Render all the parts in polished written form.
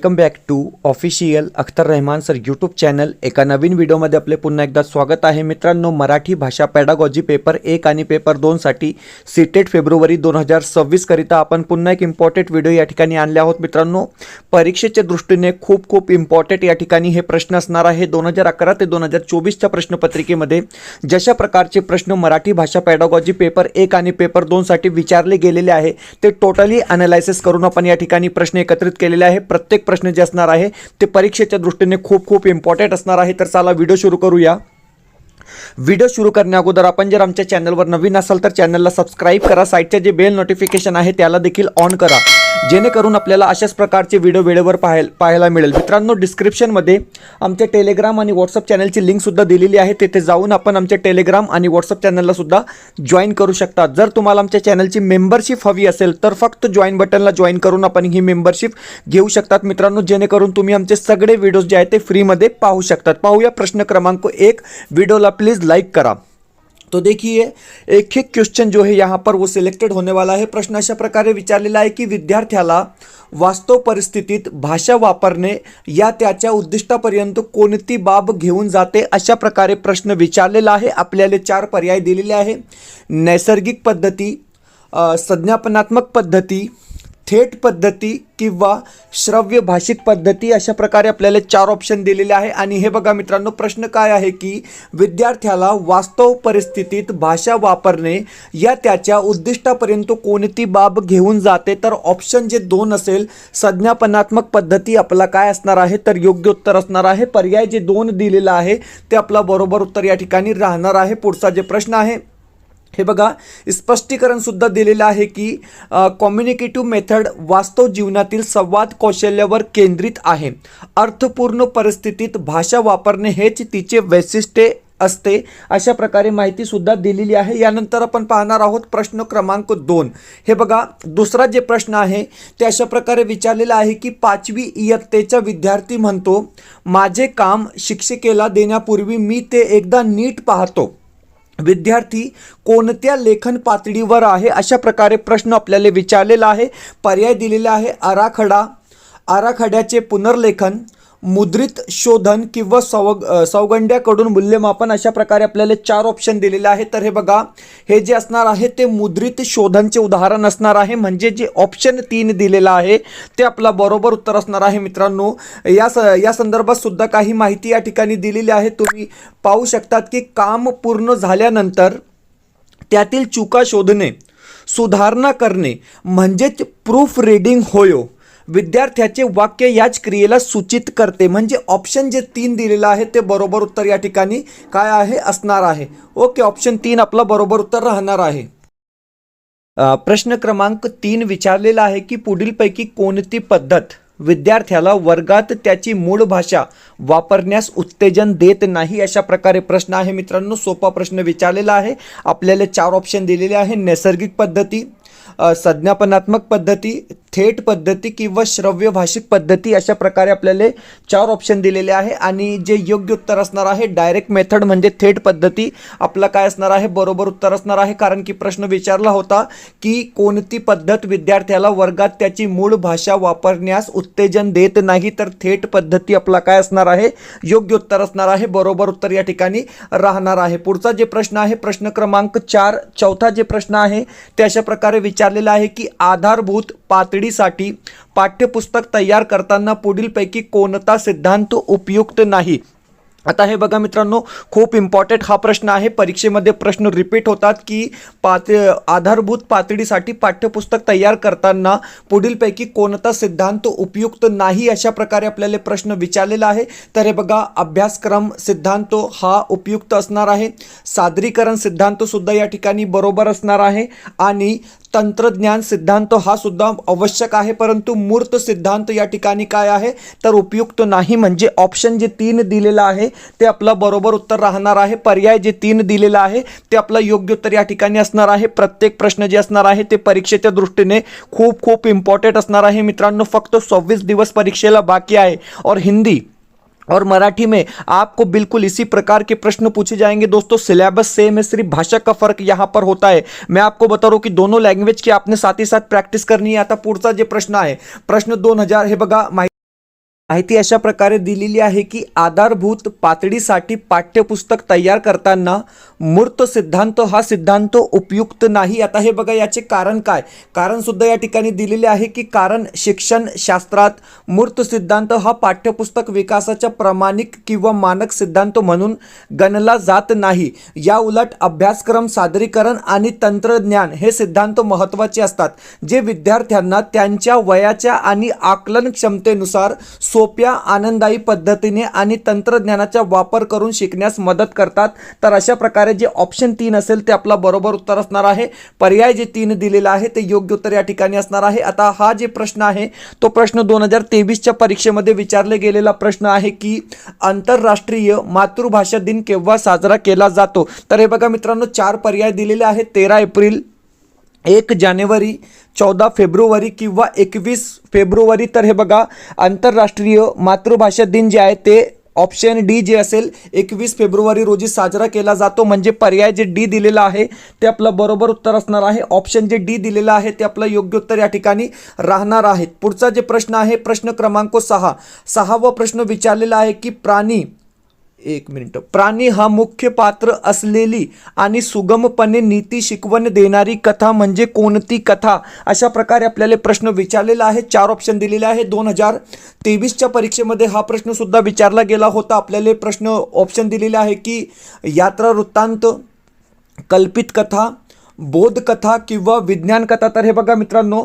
Welcome back to official Akhtar Rahman sir YouTube channel. एका नवीन व्हिडिओमध्ये आपले पुन्हा एकदा स्वागत आहे। मित्रांनो, मराठी भाषा पॅडागॉजी पेपर 1 आणि पेपर 2 साठी सीटेट फेब्रुवारी 2026 करिता आपण पुन्हा एक इम्पॉर्टंट व्हिडिओ या ठिकाणी आणले आहोत। मित्रांनो, परीक्षेच्या दृष्टीने खूप इम्पॉर्टंट या ठिकाणी हे प्रश्न असणार आहे। 2011 ते 2024 च्या प्रश्नपत्रिकेमध्ये जशा प्रकारचे प्रश्न मराठी भाषा पॅडागॉजी पेपर 1 आणि पेपर 2 साठी विचारले गेलेले आहे ते टोटली अनालायसिस करून आपण या ठिकाणी प्रश्न एकत्रित केलेले आहे। प्रत्येक प्रश्न जे असणार आहे ते परीक्षेच्या दृष्टीने खूप इम्पॉर्टंट असणार आहे। तर चला व्हिडिओ सुरू करूया। व्हिडिओ सुरू करण्या अगोदर आपण जर आमच्या चॅनलवर नवीन असाल तर चॅनलला सबस्क्राइब करा, साइडचे जे बेल नोटिफिकेशन आहे त्याला देखील ऑन करा, जेणेकरून आपल्याला अशाच प्रकारचे व्हिडिओ वेळेवर पाहायला मिळेल। मित्रांनो, डिस्क्रिप्शनमध्ये आमच्या टेलिग्राम आणि व्हॉट्सअप चॅनलची लिंक सुद्धा दिलेली आहे, तेथे जाऊन आपण आमच्या टेलिग्राम आणि व्हॉट्सअप चॅनलला सुद्धा जॉईन करू शकता। जर तुम्हाला आमच्या चॅनलची मेंबरशिप हवी असेल तर फक्त जॉईन बटनला जॉईन करून आपण ही मेंबरशिप घेऊ शकतात मित्रांनो, जेणेकरून तुम्ही आमचे सगळे व्हिडिओज जे आहेत ते फ्रीमध्ये पाहू शकतात। पाहूया प्रश्न क्रमांक 1। वीडियोला प्लीज लाइक करा। तो देखिए, एक क्वेश्चन जो है यहाँ पर वो सिलेक्टेड होने वाला है। प्रश्न अशा प्रकारे विचारलेला आहे की विद्यार्थ्याला वास्तव परिस्थितीत भाषा वापरणे या त्याच्या उद्दिष्टापर्यंत कोणती बाब घेऊन जाते, अशा प्रकारे प्रश्न विचारलेला आहे। आपल्याला 4 पर्याय दिलेले आहे। नैसर्गिक पद्धती, संज्ञापनात्मक पद्धती, थेट पद्धती किंवा श्रव्य भाषिक पद्धती, अशा प्रकारे आपल्याला 4 ऑप्शन दिलेले आहे। आणि हे बघा मित्रांनो, प्रश्न काय आहे की विद्यार्थ्याला वास्तव परिस्थितीत भाषा वापरणे या त्याच्या उद्दिष्टापर्यंत कोणती बाब घेऊन जाते, तर ऑप्शन जे 2 असेल संज्ञापनात्मक पद्धती आपला काय असणार आहे, तर योग्य उत्तर असणार आहे। पर्याय जे 2 दिलेला आहे ते आपला बरोबर उत्तर या ठिकाणी राहणार आहे। पुढचा जे प्रश्न आहे हे बघा, स्पष्टीकरण सुद्धा दिलेलं आहे की कम्युनिकेटिव्ह मेथड वास्तव जीवनातील संवाद कौशल्यावर केंद्रित आहे। अर्थपूर्ण परिस्थितीत भाषा वापरणे हेच तिचे वैशिष्ट्य असते, अशा प्रकारे माहिती सुद्धा दिलेली आहे। यानंतर आपण पाहणार आहोत प्रश्न क्रमांक 2। हे बघा, दुसरा जे प्रश्न आहे ते अशा प्रकारे विचारलेला आहे की 5वी इयत्तेचा विद्यार्थी म्हणतो, माझे काम शिक्षिकेला देण्यापूर्वी मी ते एकदा नीट पाहतो। विद्यार्थी कोणत्या लेखन पातळीवर आहे, अशा प्रकारे प्रश्न आपल्याला विचारलेला आहे। पर्याय दिलेले आहे आराखडा, आराखड्याचे पुनर्लेखन, मुद्रित शोधन किंवा सौगंड्याकडून मूल्यमापन, अशा प्रकारे आपल्याला 4 ऑप्शन दिलेले आहे। तर हे बघा, हे जे असणार आहे ते मुद्रित शोधनचे उदाहरण असणार आहे, म्हणजे जे ऑप्शन 3 दिलेला आहे ते आपला बरोबर उत्तर असणार आहे। मित्रांनो, या संदर्भात सुद्धा काही माहिती या ठिकाणी दिलेली आहे। तुम्ही पाहू शकतात की काम पूर्ण झाल्यानंतर त्यातील चुका शोधणे, सुधारणा करणे म्हणजेच प्रूफ रीडिंग होय। विद्यार्थ्याचे वाक्य याच क्रियेला सूचित करते, म्हणजे ऑप्शन जे 3 दिलेला आहे ते बरोबर उत्तर या ठिकाणी काय आहे असणार आहे। ओके, ऑप्शन 3 आपला बरोबर उत्तर राहणार आहे। प्रश्न क्रमांक 3 विचारलेला आहे की पुढीलपैकी कोणती पद्धत विद्यार्थ्याला वर्गात त्याची मूळ भाषा वापरण्यास उत्तेजन देत नाही, अशा प्रकारे प्रश्न आहे। मित्रांनो, सोपा प्रश्न विचारलेला आहे। आपल्याला 4 ऑप्शन दिलेले आहे। नैसर्गिक पद्धती, संज्ञापनात्मक पद्धती, थेट पद्धती किंवा श्रव्य भाषिक पद्धती, अशा प्रकारे आपल्याला 4 ऑप्शन दिलेले आहे। आणि जे योग्य उत्तर असणार आहे डायरेक्ट मेथड म्हणजे थेट पद्धती आपला काय असणार आहे, बरोबर उत्तर असणार आहे। कारण की प्रश्न विचारला होता की कोणती पद्धत विद्यार्थ्याला वर्गात त्याची मूळ भाषा वापरण्यास उत्तेजन देत नाही, तर थेट पद्धती आपला काय असणार आहे, योग्य उत्तर असणार आहे। बरोबर उत्तर या ठिकाणी राहणार आहे। पुढचा जे प्रश्न आहे प्रश्न क्रमांक 4, चौथा जे प्रश्न आहे ते अशा प्रकारे विचारलेला आहे की आधारभूत पातळीसाठी पाठ्यपुस्तक तयार करताना पुढीलपैकी कोणता सिद्धांत उपयुक्त नाही। आता हे बघा मित्रांनो, खूप इम्पॉर्टंट हा प्रश्न आहे। परीक्षेमध्ये प्रश्न रिपीट होतात की आधारभूत पातळीसाठी पाठ्यपुस्तक तयार करताना पुढीलपैकी कोणता सिद्धांत उपयुक्त नाही, अशा प्रकारे आपल्याला प्रश्न विचारलेला आहे। तर हे बघा, अभ्यासक्रम सिद्धांत हा उपयुक्त असणार आहे, सादरीकरण सिद्धांत सुद्धा या ठिकाणी बरोबर असणार आहे, आणि तंत्रज्ञान सिद्धांत हा सुद्धा आवश्यक आहे, परंतु मूर्त सिद्धांत या ठिकाणी काय आहे तर उपयुक्त नाही, म्हणजे ऑप्शन जे 3 दिलेला आहे ते आपला बरोबर उत्तर राहणार आहे। पर्याय जे 3 दिलेला आहे ते आपला योग्य उत्तर या ठिकाणी असणार आहे। प्रत्येक प्रश्न जे असणार आहे ते परीक्षेच्या दृष्टीने खूप इम्पॉर्टंट असणार आहे। मित्रांनो, फक्त 26 दिवस परीक्षेला बाकी आहे और हिंदी और मराठी में आपको बिल्कुल इसी प्रकार के प्रश्न पूछे जाएंगे। दोस्तों, सिलेबस सेम है, सिर्फ भाषा का फर्क यहाँ पर होता है। मैं आपको बता रहा हूँ कि दोनों लैंग्वेज की आपने साथ ही साथ प्रैक्टिस करनी है। आता पुढचा जे प्रश्न आहे, प्रश्न 2000 हे बघा। माहिती अशा प्रकारे दिलेली आहे की आधारभूत पातळीसाठी पाठ्यपुस्तक तयार करताना मूर्त सिद्धांत हा सिद्धांत उपयुक्त नाही. आता हे बघा, याचे कारण काय, कारण सुद्धा या ठिकाणी दिलेले आहे की कारण शिक्षण शास्त्रात मूर्त सिद्धांत हा पाठ्यपुस्तक विकासाच्या प्रमाणिक किंवा मानक सिद्धांत म्हणून गणला जात नाही. या उलट अभ्यासक्रम सादरीकरण आणि तंत्रज्ञान हे सिद्धांत महत्त्वाचे असतात, जे विद्यार्थ्यांना त्यांच्या वयाच्या आणि आकलन क्षमतेनुसार सोप्या आनंददायी पद्धतीने आणि तंत्रज्ञानाचा वापर करून शिकण्यास मदत करतात. तर अशा प्रकारे जे ऑप्शन 3 असेल ते आपला बरोबर उत्तर असणार आहे. पर्याय जे 3 दिलेला आहे ते योग्य उत्तर या ठिकाणी असणार आहे. आता हा जे प्रश्न आहे तो प्रश्न 2023च्या परीक्षेमध्ये विचारले गेलेला प्रश्न आहे की आंतरराष्ट्रीय मातृभाषा दिन केव्हा साजरा केला जातो. तर हे बघा मित्रांनो, 4 पर्याय दिलेले आहेत. 13 एप्रिल, 1 जानेवारी, 14 फेब्रुवारी किंवा 21 फेब्रुवारी. तर हे बघा, आंतरराष्ट्रीय मातृभाषा दिन जे आहे ते ऑप्शन डी जे असेल 21 फेब्रुवारी रोजी साजरा केला जातो. म्हणजे पर्याय जे डी दिलेला आहे ते आपलं बरोबर उत्तर असणार आहे. ऑप्शन जे डी दिलेलं आहे ते आपलं योग्य उत्तर या ठिकाणी राहणार आहे. पुढचा जे प्रश्न आहे प्रश्न क्रमांक 6. 6वा प्रश्न विचारलेला आहे की प्राणी हा मुख्य पात्र असलेली आणि सुगमपणे नीती शिकवण देणारी कथा म्हणजे कोणती कथा. अशा प्रकारे आपल्याला प्रश्न विचारलेला आहे. 4 ऑप्शन दिलेले आहे. 2023च्या परीक्षेमध्ये हा प्रश्न सुद्धा विचारला गेला होता. आपल्याला प्रश्न ऑप्शन दिलेले आहे की यात्रा वृत्तांत, कल्पित कथा, बोधकथा किंवा विज्ञान कथा. तर हे बघा मित्रांनो,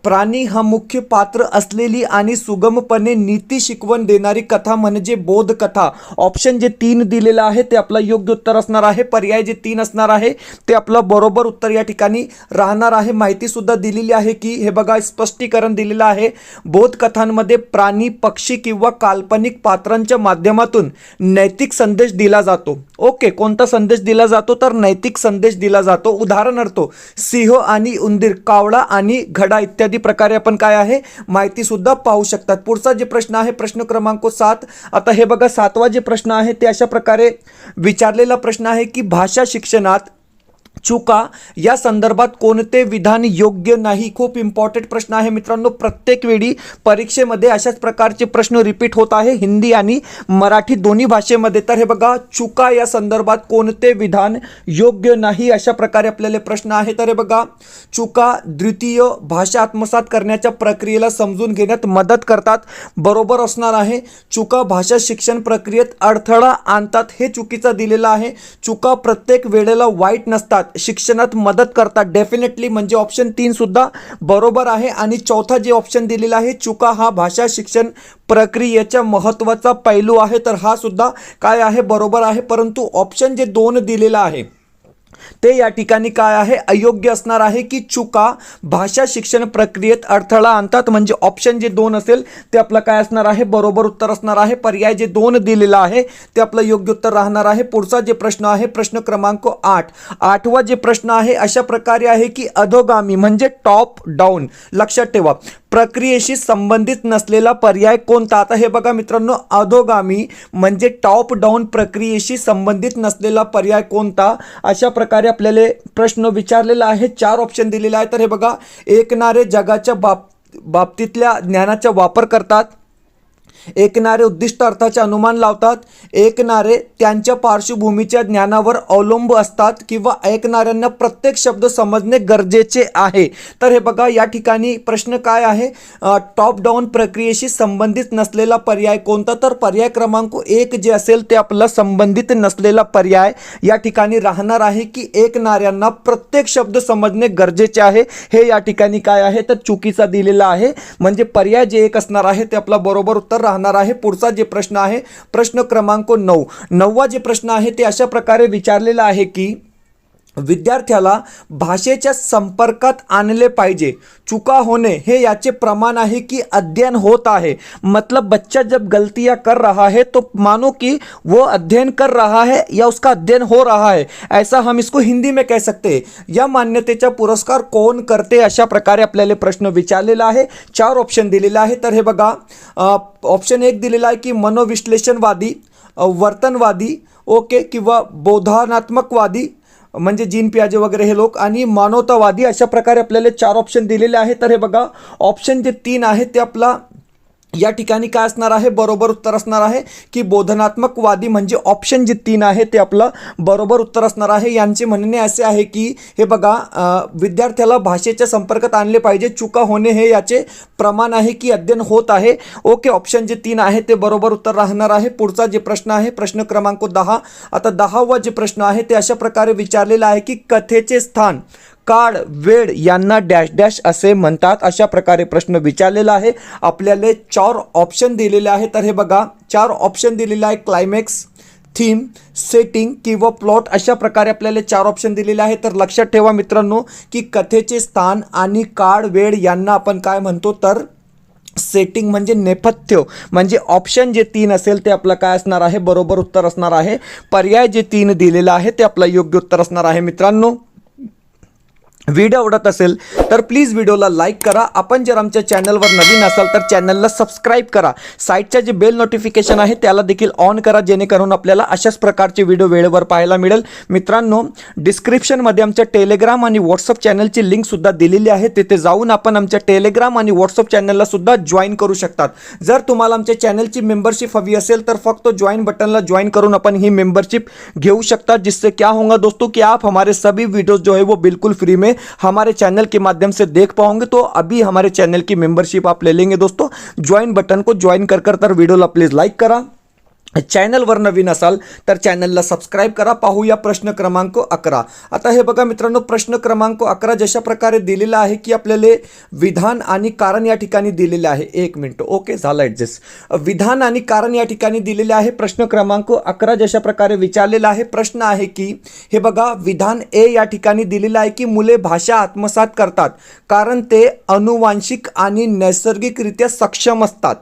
प्राणी हा मुख्य पात्र असलेली आणि सुगमपणे नीती शिकवण देणारी कथा म्हणजे बोधकथा. ऑप्शन जे 3 दिलेलं आहे ते आपलं योग्य उत्तर असणार आहे. पर्याय जे 3 असणार आहे ते आपलं बरोबर उत्तर या ठिकाणी राहणार आहे. माहिती सुद्धा दिलेली आहे की हे बघा, स्पष्टीकरण दिलेलं आहे. बोधकथांमध्ये प्राणी, पक्षी किंवा काल्पनिक पात्रांच्या माध्यमातून नैतिक संदेश दिला जातो. ओके, कोणता संदेश दिला जातो तर नैतिक संदेश दिला जातो. उदाहरणार्थ सिंह आणि उंदीर, कावळा आणि घडा इत्यादी प्रकारे आपण काय आहे माहिती सुद्धा पाहू शकतात. पुढचा जे प्रश्न आहे प्रश्न क्रमांक 7. आता हे बघा, 7वा जे प्रश्न आहे ते अशा प्रकारे विचारलेला प्रश्न आहे की भाषा शिक्षणात चुका या संदर्भात कोणते विधान योग्य नाही. खूप इम्पॉर्टंट प्रश्न आहे मित्रांनो. प्रत्येक वेळी परीक्षेमध्ये अशाच प्रकारचे प्रश्न रिपीट होत आहे, हिंदी आणि मराठी दोन्ही भाषेमध्ये. तर हे बघा, चुका या संदर्भात कोणते विधान योग्य नाही अशा प्रकारे आपल्याला प्रश्न आहे. तर हे बघा, चुका द्वितीय भाषा आत्मसात करण्याच्या प्रक्रियेला समजून घेण्यात मदत करतात. बरोबर असणार आहे. चुका भाषा शिक्षण प्रक्रियेत अडथळा आणतात, हे चुकीचा दिलेला आहे. चुका प्रत्येक वेळेला वाईट नसतात, शिक्षणात मदत करतात. डेफिनेटली म्हणजे ऑप्शन 3 सुद्धा बरोबर आहे. आणि चौथा जे ऑप्शन दिलेला आहे, चुका हा भाषा शिक्षण प्रक्रियेचा महत्त्वाचा पैलू आहे. तर हा सुद्धा काय आहे बरोबर आहे. परंतु ऑप्शन जे 2 दिलेला आहे ते या ठिकाणी काय आहे अयोग्य असणार आहे की चुका भाषा शिक्षण प्रक्रियेत अडथळा आणतात. म्हणजे ऑप्शन जे 2 असेल ते आपलं काय असणार आहे बरोबर उत्तर असणार आहे. पर्याय जे 2 दिलेला आहे ते आपलं योग्य उत्तर राहणार आहे. पुढचा जे प्रश्न आहे प्रश्न क्रमांक 8. 8वा जे प्रश्न आहे अशा प्रकारे आहे की अधोगामी म्हणजे टॉप डाऊन. लक्षात ठेवा, प्रक्रियेशी संबंधित नसलेला पर्याय कोणता. आता हे बघा मित्रांनो, अधोगामी म्हणजे टॉप डाऊन प्रक्रियेशी संबंधित नसलेला पर्याय कोणता अशा प्रकारे आपल्याला प्रश्न विचारलेला आहे. 4 ऑप्शन दिलेले आहे. तर हे बघा, ऐकणारे जगाच्या बाबतीतल्या ज्ञानाचा वापर करतात, ऐकणारे उद्दिष्ट अर्थाचे अनुमान लावतात, ऐकणारे त्यांच्या पार्श्वभूमीच्या ज्ञानावर अवलंबून असतात किंवा ऐकणाऱ्यांना प्रत्येक शब्द समजणे गरजेचे आहे. तर हे बघा, या ठिकाणी प्रश्न काय आहे, टॉप डाऊन प्रक्रियेशी संबंधित नसलेला पर्याय कोणता. तर पर्याय क्रमांक 1 जे असेल ते आपला संबंधित नसलेला पर्याय या ठिकाणी राहणार आहे की ऐकणाऱ्यांना प्रत्येक शब्द समजणे गरजेचे आहे. हे या ठिकाणी काय आहे तर चुकीचा दिलेला आहे. म्हणजे पर्याय जे 1 असणार आहे ते आपला बरोबर उत्तर राहणार आहे. पुढचा जे प्रश्न आहे प्रश्न क्रमांक 9. 9वा जे प्रश्न आहे ते अशा प्रकारे विचारलेला आहे की विद्यार्थ्याला भाषेच्या संपर्कात आणले पाहिजे. चुका होने हे याचे प्रमाण आहे कि अध्ययन होता है. मतलब बच्चा जब गलतियां कर रहा है तो मानो कि वो अध्ययन कर रहा है या उसका अध्ययन हो रहा है, ऐसा हम इसको हिंदी में कह सकते हैं. या मान्यतेचा पुरस्कार कोण करते अशा प्रकारे आपल्याला प्रश्न विचारलेला आहे. 4 ऑप्शन दिलेला आहे. तर हे बघा, ऑप्शन 1 दिलेला आहे की मनोविश्लेषणवादी, वर्तनवादी, ओके, किंवा बोधानात्मकवादी म्हणजे जीन पियाजे वगैरे हे लोक, आणि मानवतावादी. अशा प्रकारे आपल्याला 4 ऑप्शन दिलेले आहेत. तर हे बघा, ऑप्शन जे 3 आहे ते आपला या ठिकाणी काय असणार आहे, बरोबर उत्तर असणार आहे की बोधनात्मक वादी म्हणजे ऑप्शन जे 3 आहे ते आपलं बरोबर उत्तर असणार आहे. यांचे म्हणणे असे आहे की हे बघा, विद्यार्थ्याला भाषेच्या संपर्कात आणले पाहिजे, चुका होणे हे याचे प्रमाण आहे की अध्ययन होत आहे. ओके, ऑप्शन जे 3 आहे ते बरोबर उत्तर राहणार आहे. पुढचा जे प्रश्न आहे प्रश्न क्रमांक 10. आता 10वा जे प्रश्न आहे ते अशा प्रकारे विचारलेला आहे की कथेचे स्थान, काळ, वेळ यांना डॅश डॅश असे म्हणतात. अशा प्रकारे प्रश्न विचारलेला आहे. आपल्याला 4 ऑप्शन दिलेले आहे. तर हे बघा 4 ऑप्शन दिलेले आहे, क्लायमॅक्स, थीम, सेटिंग किंवा प्लॉट. अशा प्रकारे आपल्याला 4 ऑप्शन दिलेले आहे. तर लक्षात ठेवा मित्रांनो की कथेचे स्थान आणि काळ, वेळ यांना आपण काय म्हणतो, तर सेटिंग म्हणजे नेपथ्य, म्हणजे ऑप्शन जे 3 असेल ते आपलं काय असणार आहे, बरोबर उत्तर असणार आहे. पर्याय जे 3 दिलेलं आहे ते आपलं योग्य उत्तर असणार आहे. मित्रांनो, व्हिडिओ आवडत असेल तर प्लीज व्हिडिओला लाईक करा. आपण जर आमच्या चॅनलवर नवीन असाल तर चॅनलला सबस्क्राईब करा. साईडच्या जे बेल नोटिफिकेशन आहे त्याला देखील ऑन करा, जेणेकरून आपल्याला अशाच प्रकारचे व्हिडिओ वेळेवर पाहायला मिळेल. मित्रांनो, डिस्क्रिप्शनमध्ये आमच्या टेलिग्राम आणि व्हॉट्सअप चॅनलची लिंकसुद्धा दिलेली आहे. तिथे जाऊन आपण आमच्या टेलिग्राम आणि व्हॉट्सअप चॅनलला सुद्धा जॉईन करू शकतात. जर तुम्हाला आमच्या चॅनलची मेंबरशिप हवी असेल तर फक्त जॉईन बटनला जॉईन करून अपन ही मेंबरशिप घेऊ शकता. जिससे क्या होगा दोस्तों कि आप हमारे सभी वीडियोस जो है वो बिल्कुल फ्री में हमारे चैनल के माध्यम से देख पाओगे. तो अभी हमारे चैनल की मेंबरशिप आप ले लेंगे दोस्तों. ज्वाइन बटन को ज्वाइन कर तर व्हिडिओला प्लीज लाईक करा. चॅनलवर नवीन असाल तर चॅनलला सबस्क्राईब करा. पाहूया प्रश्न क्रमांक 11. आता हे बघा मित्रांनो, प्रश्न क्रमांक 11 जशा प्रकारे दिलेला आहे की आपल्याला विधान आणि कारण या ठिकाणी दिलेले आहे. 1 मिनिट, ओके झालं ॲडजस्ट. विधान आणि कारण या ठिकाणी दिलेले आहे. प्रश्न क्रमांक 11 जशा प्रकारे विचारलेला आहे. प्रश्न आहे की हे बघा, विधान ए या ठिकाणी दिलेलं आहे की मुले भाषा आत्मसात करतात कारण ते अनुवांशिक आणि नैसर्गिकरित्या सक्षम असतात.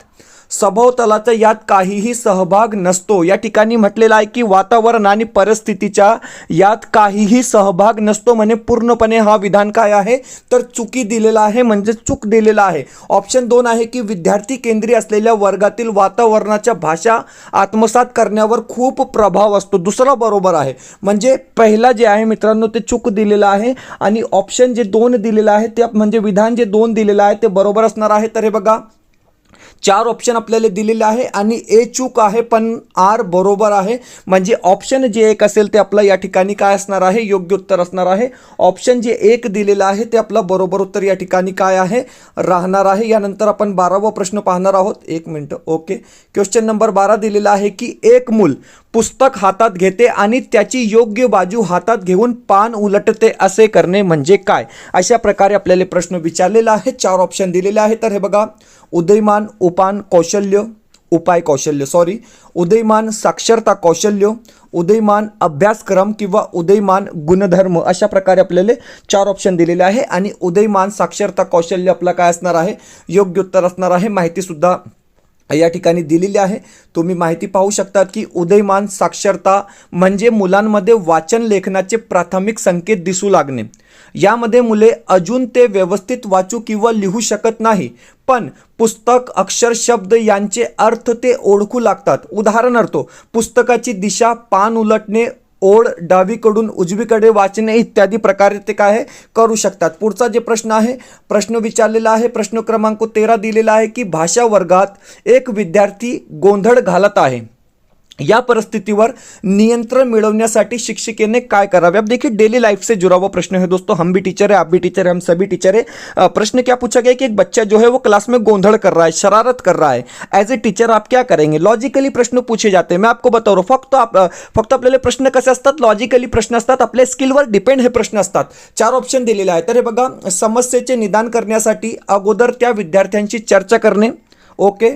सभोवतालाचा यात काहीही सहभाग नसतो. या ठिकाणी म्हटलेलं आहे की वातावरण आणि परिस्थितीच्या यात काहीही सहभाग नसतो. म्हणजे पूर्णपणे हा विधान काय आहे, तर चुकी दिलेला आहे, म्हणजे चूक दिलेला आहे. ऑप्शन 2 आहे की विद्यार्थी केंद्रीय असलेल्या वर्गातील वातावरणाच्या भाषा आत्मसात करण्यावर खूप प्रभाव असतो. दुसरा बरोबर आहे, म्हणजे पहिला जे आहे मित्रांनो ते चूक दिलेलं आहे. आणि ऑप्शन जे 2 दिलेलं आहे ते म्हणजे विधान जे 2 दिलेलं आहे ते बरोबर असणार आहे. तर हे बघा 4 ऑप्शन आपल्याला दिलेले आहे आणि ए चूक आहे पण आर बरोबर आहे. म्हणजे ऑप्शन जे 1 असेल ते आपलं या ठिकाणी काय असणार आहे, योग्य उत्तर असणार आहे. ऑप्शन जे 1 दिलेलं आहे ते आपलं बरोबर उत्तर या ठिकाणी काय आहे, राहणार आहे. यानंतर आपण 12वा प्रश्न पाहणार आहोत. 1 मिनिट, ओके. क्वेश्चन नंबर 12 दिलेला आहे की एक मूल पुस्तक हातात घेते आणि त्याची योग्य बाजू हातात घेऊन पान उलटते, असे करणे म्हणजे काय. अशा प्रकारे आपल्याला प्रश्न विचारलेला आहे. 4 ऑप्शन दिलेले आहे. तर हे बघा, उदयमान उपान कौशल्य, उपाय कौशल्य सॉरी, उदयमान साक्षरता कौशल्य, उदयमान अभ्यासक्रम किंवा उदयमान गुणधर्म. अशा प्रकारे आपल्याला 4 ऑप्शन दिलेले आहे आणि उदयमान साक्षरता कौशल्य आपला काय असणार आहे, योग्य उत्तर असणार आहे. माहितीसुद्धा या ठिकाणी दिलेली आहे. तुम्ही माहिती पाहू शकतात की उदयमान साक्षरता म्हणजे मुलांमध्ये वाचन लेखनाचे प्राथमिक संकेत दिसू लागणे. यामध्ये मुले अजून ते व्यवस्थित वाचू किंवा लिहू शकत नाही, पण पुस्तक, अक्षर, शब्द यांचे अर्थ ते ओळखू लागतात. उदाहरणार्थ पुस्तकाची दिशा, पान उलटणे, ओळ डावीकडून उजवीकडे वाचणे इत्यादी प्रकारे ते काय आहे करू शकतात. पुढचा जे प्रश्न आहे, प्रश्न विचारलेला आहे प्रश्न क्रमांक 13 दिलेला आहे की भाषा वर्गात एक विद्यार्थी गोंधळ घालत आहे. या परिस्थितीवर नियंत्रण मिळवण्यासाठी शिक्षिकेने काय करावे. अब देखिए डेली लाइफ से जुड़ा हुआ प्रश्न है दोस्तों. हम भी टीचर है, आप भी टीचर है, हम सभी टीचर है. प्रश्न क्या पूछा गया कि एक बच्चा जो है वो क्लास में गोंधळ कर रहा है, शरारत कर रहा है. एज ए टीचर आप क्या करेंगे. लॉजिकली प्रश्न पूछे जाते हैं. मैं आपको बता रहा हूँ, फक्त आपल्याला प्रश्न कसे असतात, लॉजिकली प्रश्न असतात, आपल्या स्किलवर डिपेंड हे प्रश्न असतात. 4 ऑप्शन दिलेले आहे. तर हे बघा, समस्येचे निदान करण्यासाठी अगोदर त्या विद्यार्थ्यांची चर्चा करणे, ओके.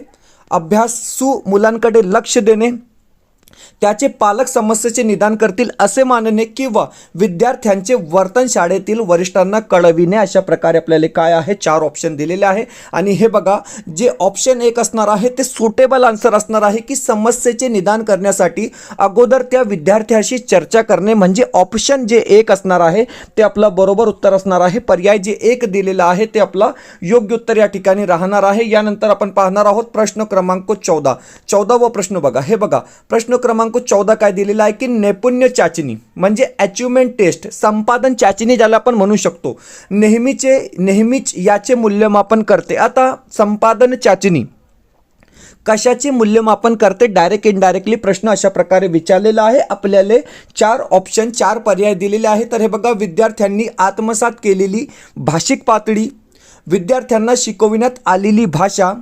अभ्यासू मुलांकडे लक्ष देणे, त्याचे पालक समस्येचे निदान करतील असे मानणे, किंवा विद्यार्थ्यांचे वर्तन शाळेतील वरिष्ठांना कळविणे. अशा प्रकारे आपल्याला काय आहे 4 ऑप्शन दिलेले आहे. आणि हे बघा, जे ऑप्शन 1 असणार आहे ते सुटेबल आन्सर असणार आहे की समस्येचे निदान करण्यासाठी अगोदर त्या विद्यार्थ्याशी चर्चा करणे. म्हणजे ऑप्शन जे 1 असणार आहे ते आपलं बरोबर उत्तर असणार आहे. पर्याय जे 1 दिलेला आहे ते आपलं योग्य उत्तर या ठिकाणी राहणार आहे. यानंतर आपण पाहणार आहोत प्रश्न क्रमांक 14. 14वा प्रश्न बघा. हे बघा, प्रश्न क्रमांक 14 काय दिलेला आहे की नैपुण्य चाचणी म्हणजे अचिव्हमेंट टेस्ट, संपादन चाचणी ज्याला आपण म्हणू शकतो, नेहमीच याचे मूल्यमापन करते. आता संपादन चाचणी कशाचे मूल्यमापन करते डायरेक्ट इनडायरेक्टली प्रश्न अशा प्रकारे विचारलेला आहे. आपल्याला 4 ऑप्शन 4 पर्याय दिलेले आहे. तर हे बघा, विद्यार्थ्यांनी आत्मसात केलेली भाषिक पातळी, विद्यार्थ्यांना शिकविण्यात आलेली भाषा,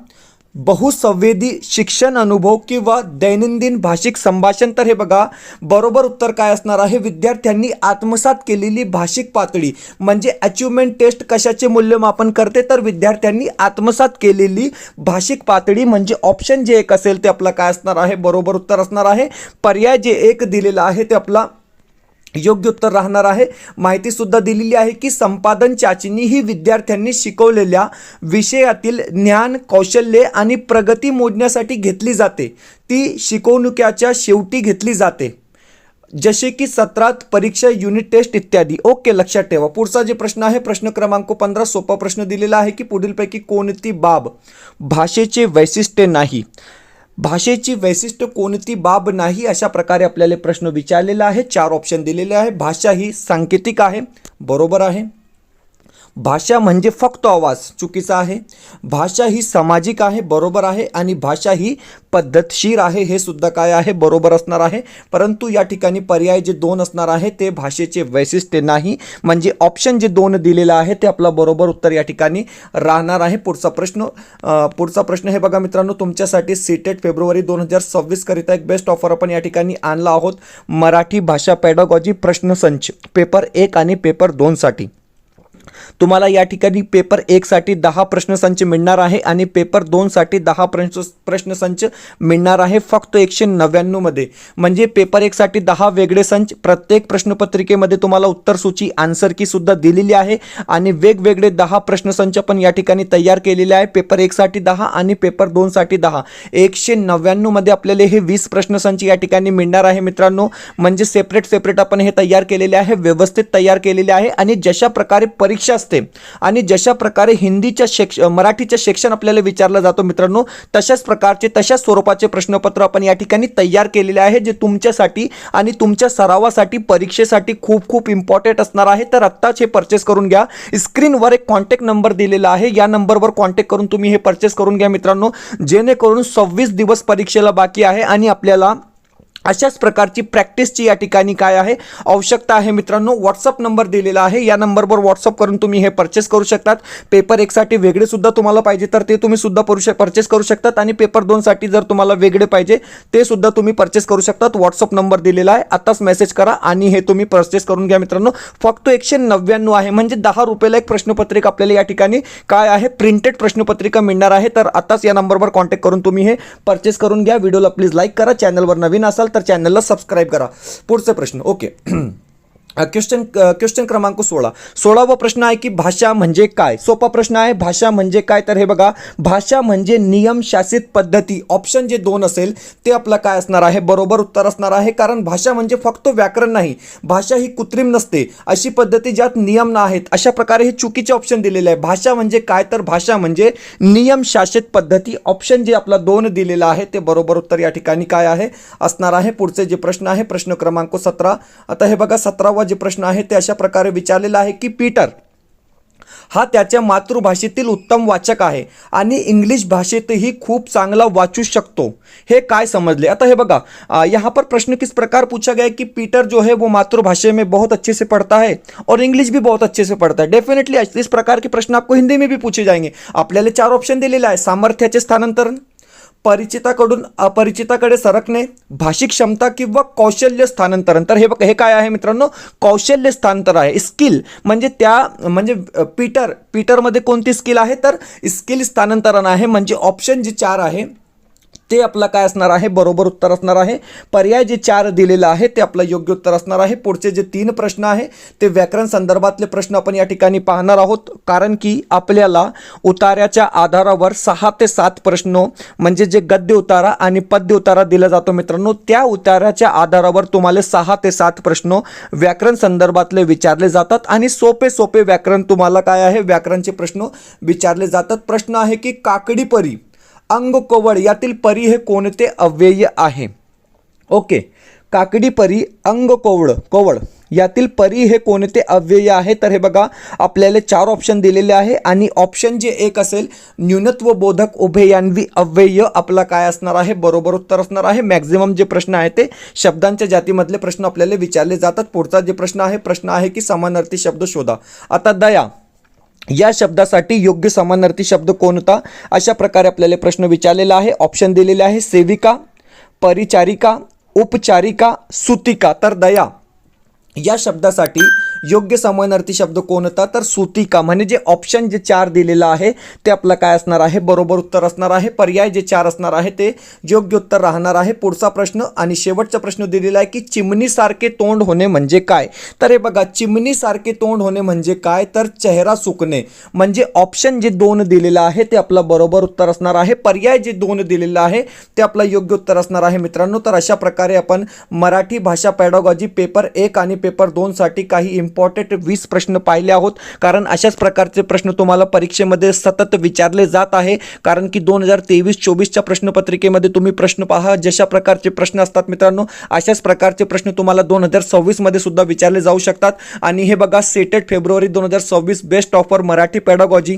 बहुसंवेदी शिक्षण अनुभव किंवा दैनंदिन भाषिक संभाषण. तर हे बघा, बरोबर उत्तर काय असणार आहे, विद्यार्थ्यांनी आत्मसात केलेली भाषिक पातळी म्हणजे अचिव्हमेंट टेस्ट कशाचे मूल्यमापन करते, तर विद्यार्थ्यांनी आत्मसात केलेली भाषिक पातळी म्हणजे ऑप्शन जे एक असेल ते आपला काय असणार आहे, बरोबर उत्तर असणार आहे. पर्याय जे एक दिलेला आहे ते आपला योग्य उत्तर राहणार आहे. माहिती सुद्धा दिलेली आहे की संपादन चाचणी ही विद्यार्थ्यांनी शिकवलेल्या विषयातील ज्ञान, कौशल्ये आणि प्रगती मोजण्यासाठी घेतली जाते. ती शिकवणुकीच्या शेवटी घेतली जाते, जसे की सत्रात, परीक्षा, युनिट टेस्ट इत्यादी. ओके, लक्षात ठेवा. पुढचा जे प्रश्न आहे, प्रश्न क्रमांक 15, सोपा प्रश्न दिलेला आहे की पुढीलपैकी कोणती बाब भाषेचे वैशिष्ट्य नाही. भाषेची वैशिष्ट्य कोणती बाब नाही, अशा प्रकारे आपल्याला प्रश्न विचारलेला आहे. 4 ऑप्शन दिलेले आहे. भाषा ही सांकेतिक आहे, बरोबर आहे. भाषा म्हणजे फक्त आवाज, चुकीचा आहे. भाषा ही सामाजिक आहे, बरोबर आहे. आणि भाषा ही पद्धतशीर आहे, हे सुद्धा काय आहे, बरोबर असणार आहे. परंतु या ठिकाणी पर्याय जे 2 असणार आहे ते भाषेचे वैशिष्ट्य नाही, म्हणजे ऑप्शन जे 2 दिलेलं आहे ते आपला बरोबर उत्तर या ठिकाणी राहणार आहे. पुढचा प्रश्न हे बघा मित्रांनो, तुमच्यासाठी सीटेट फेब्रुवारी 2026 करिता एक बेस्ट ऑफर आपण या ठिकाणी आणला आहोत. मराठी भाषा पेडागॉजी प्रश्नसंच पेपर 1 आणि पेपर 2 साठी तुम्हाला या ठिकाणी पेपर 1 साठी 10 प्रश्नसंच मिळणार आहे आणि पेपर 2 साठी 10 प्रश्नसंच मिळणार आहे फक्त 199 मध्ये. म्हणजे पेपर 1 साठी 10 वेगळे संच, प्रत्येक प्रश्नपत्रिकेमध्ये तुम्हाला उत्तर सूची, आन्सर की सुद्धा दिलेली आहे आणि वेगवेगळे 10 प्रश्नसंच पण या ठिकाणी तयार केलेले आहे. पेपर 1 साठी 10 आणि पेपर 2 साठी 10, 199 मध्ये आपल्याला हे 20 प्रश्नसंच या ठिकाणी मिळणार आहे मित्रांनो. म्हणजे सेपरेट आपण हे तयार केलेले आहे, व्यवस्थित तयार केलेले आहे. आणि जशा प्रकारे परीक्षा असते आणि जशा प्रकारे हिंदीच्या मराठीच्या सेक्शन आपल्याला विचारलं जातो मित्रांनो, तशाच स्वरूपाचे प्रश्नपत्र आपण या ठिकाणी तयार केलेले आहे, जे तुमच्यासाठी आणि तुमच्या सरावासाठी, परीक्षेसाठी खूप इम्पॉर्टंट असणार आहे. तर आत्ताच हे परचेस करून घ्या. स्क्रीनवर एक कॉन्टॅक्ट नंबर दिलेला आहे, या नंबरवर कॉन्टॅक्ट करून तुम्ही हे परचेस करून घ्या मित्रांनो, जेणेकरून 26 दिवस परीक्षेला बाकी आहे आणि आपल्याला अशाच प्रकारची प्रॅक्टिसची या ठिकाणी काय आहे, आवश्यकता आहे मित्रांनो. व्हॉट्सअप नंबर दिलेला आहे, या नंबरवर व्हॉट्सअप करून तुम्ही हे परचेस करू शकतात. पेपर 1 साठी वेगळे सुद्धा तुम्हाला पाहिजे तर ते तुम्ही सुद्धा परचेस करू शकतात आणि पेपर 2 साठी जर तुम्हाला वेगळे पाहिजे ते सुद्धा तुम्ही परचेस करू शकतात. व्हॉट्सअप नंबर दिलेला आहे, आताच मेसेज करा आणि हे तुम्ही परचेस करून घ्या मित्रांनो. फक्त 199 आहे, म्हणजे 10 रुपयाला एक प्रश्नपत्रिका आपल्याला या ठिकाणी काय आहे, प्रिंटेड प्रश्नपत्रिका मिळणार आहे. तर आताच या नंबरवर कॉन्टॅक्ट करून तुम्ही हे परचेस करून घ्या. व्हिडिओला प्लीज लाईक करा, चॅनलवर नवीन असाल तर चॅनलला सबस्क्राइब करा. पुढचा प्रश्न, ओके. क्वेश्चन क्रमांक 16वा प्रश्न आहे की भाषा म्हणजे काय. सोपा प्रश्न आहे, भाषा म्हणजे काय. तर हे बघा, भाषा म्हणजे नियम शासित पद्धती. ऑप्शन जे 2 असेल ते आपला काय असणार आहे, बरोबर उत्तर असणार आहे. कारण भाषा म्हणजे फक्त व्याकरण नाही, भाषा ही कृत्रिम नसते, अशी पद्धती ज्यात नियम नाहीत, अशा प्रकारे हे चुकीचे ऑप्शन दिलेले आहे. भाषा म्हणजे काय, तर भाषा म्हणजे नियम शासित पद्धती. ऑप्शन जे आपला 2 दिलेला आहे ते बरोबर उत्तर या ठिकाणी काय आहे, असणार आहे. पुढचे जे प्रश्न आहे, प्रश्न क्रमांक 17. आता हे बघा, 17वा जे प्रश्न आहे ते अशा प्रकारे विचारलेला आहे की पीटर हा त्याच्या मातृभाषेतील उत्तम वाचक आहे आणि इंग्लिश भाषेतही खूप चांगला वाचू शकतो, हे काय समझले. आता हे बघा, यहाँ पर प्रश्न किस प्रकार पूछा गया है कि पीटर जो है वो मातृभाषा में बहुत अच्छे से पढ़ता है और इंग्लिश भी बहुत अच्छे से पढ़ता है. डेफिनेटली इस प्रकार के प्रश्न आपको हिंदी में भी पूछे जाएंगे. आपल्याला 4 ऑप्शन दिलेले आहे. सामर्थ्याचे स्थानांतरण, परिचिताकडून अपरिचिताकडे सरकणे, भाषिक क्षमता किंवा कौशल्य स्थानांतरण. तर हे काय आहे मित्रांनो, कौशल्य स्थानांतर आहे. स्किल म्हणजे पीटरमध्ये कोणती स्किल आहे, तर स्किल स्थानांतरण आहे. म्हणजे ऑप्शन जे 4 आहे ते आपला काय असणार आहे, बरोबर उत्तर असणार आहे. पर्याय जे 4 दिलेला आहे ते आपलं योग्य उत्तर असणार आहे. पुढचे जे 3 प्रश्न आहे ते व्याकरण संदर्भातले प्रश्न आपण या ठिकाणी पाहणार आहोत, कारण की आपल्याला उतार्याच्या आधारावर 6 ते 7 प्रश्न म्हणजे जे गद्य उतारा आणि पद्य उतारा दिला जातो मित्रांनो, त्या उतार्याच्या आधारावर तुम्हाला 6 ते 7 प्रश्न व्याकरण संदर्भातले विचारले जातात आणि सोपे व्याकरण तुम्हाला काय आहे, व्याकरणचे प्रश्न विचारले जातात. प्रश्न आहे की काकडी परी अंग कोवळ यातील परी हे कोणते अव्यय आहे. ओके, काकडी परी अंग कोवळ यातील परी हे कोणते अव्यय आहे? तर हे बघा आपल्याला 4 ऑप्शन दिलेले आहे आणि ऑप्शन जे एक असेल न्यूनत्व बोधक उभययान्वी अव्यय आपला काय असणार आहे? बरोबर उत्तर असणार आहे. मॅक्झिमम जे प्रश्न आहे ते शब्दांच्या जातीमधले प्रश्न आपल्याला विचारले जातात. पुढचा जे प्रश्न आहे की समानार्थी शब्द शोधा. आता दया या शब्दासाठी योग्य समानार्थी शब्द कोणता? अशा प्रकारे आपल्याला प्रश्न विचारलेला आहे. ऑप्शन दिलेले आहे सेविका, परिचारिका, उपचारिका, सुतिका. तर दया या शब्दासाठी योग्य समानार्थी शब्द कोणता? तर सुतिका. म्हणजे जे ऑप्शन जे 4 दिलेलं आहे ते आपलं काय असणार आहे? बरोबर उत्तर असणार आहे. पर्याय जे 4 असणार आहे ते योग्य उत्तर राहणार आहे. पुढचा प्रश्न आणि शेवटचा प्रश्न दिलेला आहे की चिमणीसारखे तोंड होणे म्हणजे काय? तर हे बघा चिमणीसारखे तोंड होणे म्हणजे काय? तर चेहरा सुकणे. म्हणजे ऑप्शन जे 2 दिलेलं आहे ते आपलं बरोबर उत्तर असणार आहे. पर्याय जे 2 दिलेलं आहे ते आपलं योग्य उत्तर असणार आहे मित्रांनो. तर अशा प्रकारे आपण मराठी भाषा पॅडागॉजी पेपर 1 आणि पेपर 2 साठी काही इम्पॉर्टंट 20 प्रश्न पाहिले आहोत. कारण अशाच प्रकारचे प्रश्न तुम्हाला परीक्षेमध्ये सतत विचारले जात आहे. कारण की 2023-24च्या प्रश्नपत्रिकेमध्ये तुम्ही प्रश्न पहा, जशा प्रकारचे प्रश्न असतात मित्रांनो अशाच प्रकारचे प्रश्न तुम्हाला 2026 मध्ये सुद्धा विचारले जाऊ शकतात. आणि हे बघा सेटेड फेब्रुवारी 2026 best offer Marathi pedagogy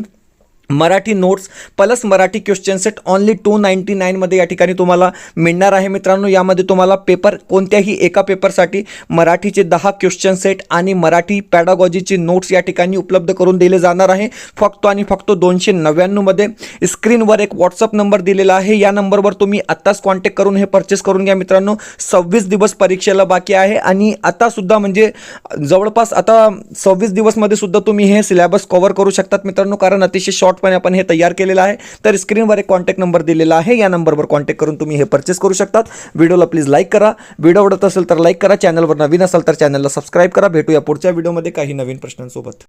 Marathi notes plus Marathi question set only 299 मध्ये या ठिकाणी तुम्हाला मिळणार आहे मित्रांनो. यामध्ये तुम्हाला पेपर कोणत्याही एका पेपरसाठी मराठीचे 10 क्वेश्चन सेट आणि मराठी पॅडागॉजीचे नोट्स या ठिकाणी उपलब्ध करून दिले जाणार आहे. फक्त आणि फक्त 299 मध्ये. स्क्रीनवर एक व्हॉट्सअप नंबर दिलेला आहे. या नंबरवर तुम्ही आत्ताच कॉन्टॅक्ट करून हे परचेस करून घ्या मित्रांनो. 26 दिवस परीक्षेला बाकी आहे आणि आता सुद्धा म्हणजे जवळपास आता 26 दिवसमध्ये सुद्धा तुम्ही हे सिलेबस कव्हर करू शकतात मित्रांनो. कारण अतिशय शॉर्ट पण आपण हे तयार केलेलं आहे. तर स्क्रीनवर एक कॉन्टॅक्ट नंबर दिलेला आहे. या नंबरवर कॉन्टॅक्ट करून तुम्ही हे परचेस करू शकतात. व्हिडिओला प्लीज लाईक करा. व्हिडिओ आवडत असेल तर लाईक करा. चॅनलवर नवीन असाल तर चॅनलला सबस्क्राईब करा. भेटूया पुढच्या व्हिडिओमध्ये काही नवीन प्रश्नांसोबत.